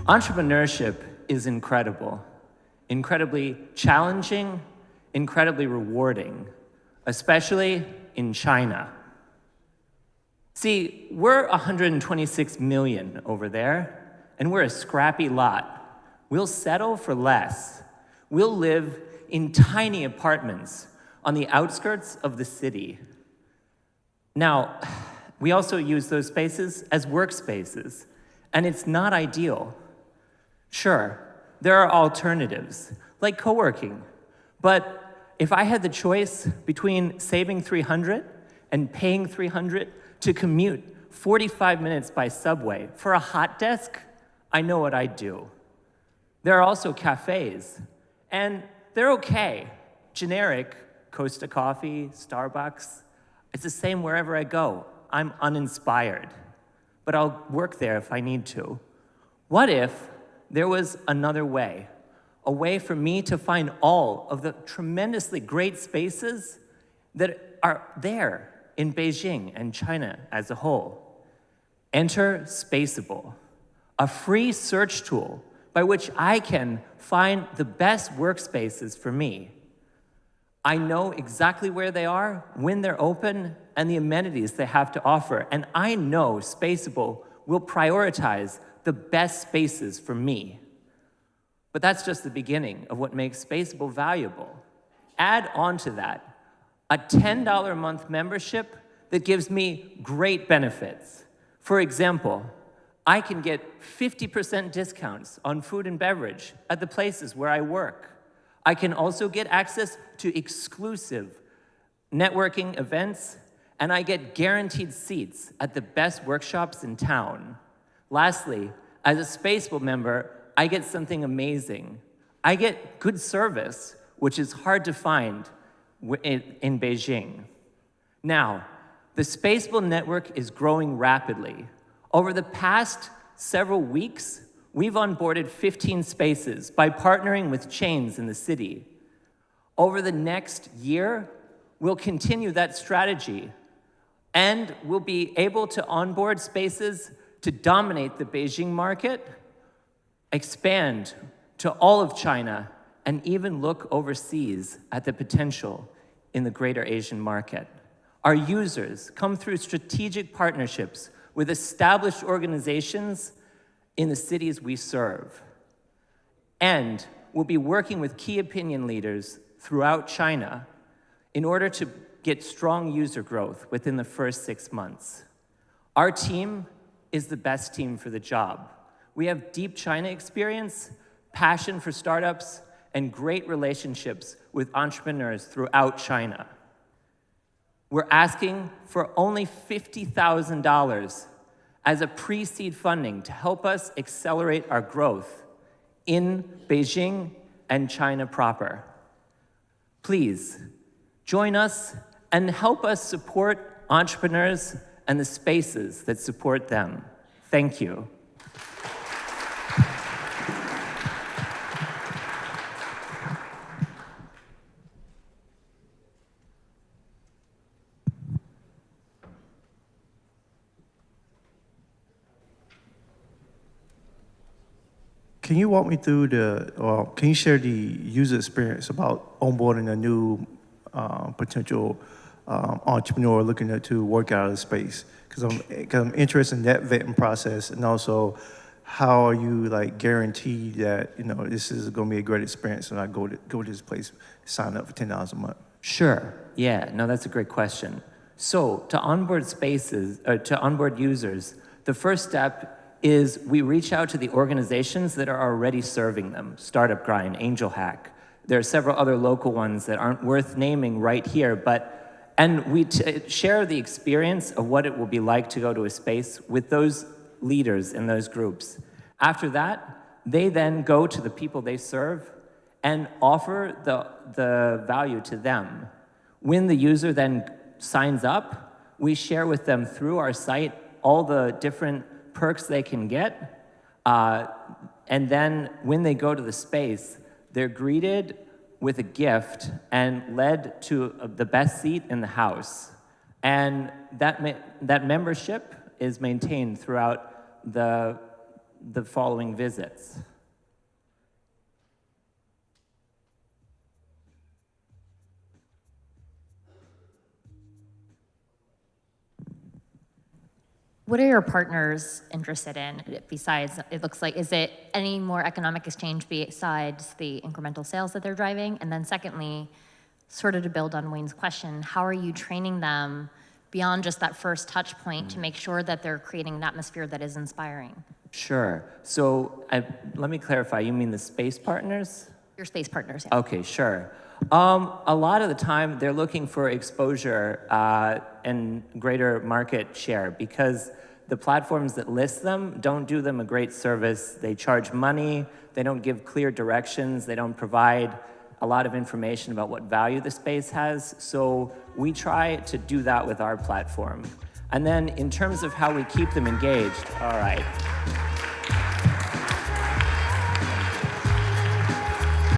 Entrepreneurship is incredible, incredibly challenging, incredibly rewarding, especially in China. See, we're 126 million over there, and we're a scrappy lot. We'll settle for less. We'll live in tiny apartments on the outskirts of the city. Now, we also use those spaces as workspaces, and it's not ideal. Sure, there are alternatives, like co-working, but if I had the choice between saving $300 and paying $300 to commute 45 minutes by subway for a hot desk, I know what I'd do. There are also cafes, and they're okay. Generic, Costa Coffee, Starbucks. It's the same wherever I go. I'm uninspired, but I'll work there if I need to. What if there was another way, a way for me to find all of the tremendously great spaces that are there in Beijing and China as a whole? Enter Spaceable, a free search tool by which I can find the best workspaces for me. I know exactly where they are, when they're open, and the amenities they have to offer. And I know Spaceable will prioritize the best spaces for me. But that's just the beginning of what makes Spaceable valuable. Add on to that a $10 a month membership that gives me great benefits. For example, I can get 50% discounts on food and beverage at the places where I work. I can also get access to exclusive networking events, and I get guaranteed seats at the best workshops in town. Lastly, as a Spaceable member, I get something amazing. I get good service, which is hard to find in Beijing. Now, the Spaceable network is growing rapidly. Over the past several weeks, we've onboarded 15 spaces by partnering with chains in the city. Over the next year, we'll continue that strategy, and we'll be able to onboard spaces to dominate the Beijing market, expand to all of China, and even look overseas at the potential in the greater Asian market. Our users come through strategic partnerships with established organizations in the cities we serve. And we'll be working with key opinion leaders throughout China in order to get strong user growth within the first 6 months. Our team is the best team for the job. We have deep China experience, passion for startups, and great relationships with entrepreneurs throughout China. We're asking for only $50,000 as a pre-seed funding to help us accelerate our growth in Beijing and China proper. Please join us and help us support entrepreneurs and the spaces that support them. Thank you. Can you walk me through can you share the user experience about onboarding a new potential entrepreneur looking to work out of the space? Because I'm interested in that vetting process, and also how are you guaranteed that this is going to be a great experience when I go to this place, sign up for $10 a month? Sure. Yeah. No, that's a great question. So to onboard spaces or to onboard users, the first step is we reach out to the organizations that are already serving them. Startup Grind, AngelHack. There are several other local ones that aren't worth naming right here, and we share the experience of what it will be like to go to a space with those leaders in those groups. After that, they then go to the people they serve and offer the value to them. When the user then signs up, we share with them through our site all the different perks they can get, and then when they go to the space, they're greeted with a gift and led to the best seat in the house. And that membership is maintained throughout the the following visits. What are your partners interested in besides, it looks like, is it any more economic exchange besides the incremental sales that they're driving? And then secondly, sort of to build on Wayne's question, how are you training them beyond just that first touch point to make sure that they're creating an atmosphere that is inspiring? Sure. So let me clarify, you mean the space partners? Your space partners, yeah. Okay, sure. A lot of the time, they're looking for exposure and greater market share because the platforms that list them don't do them a great service. They charge money, they don't give clear directions, they don't provide a lot of information about what value the space has. So we try to do that with our platform. And then in terms of how we keep them engaged, all right.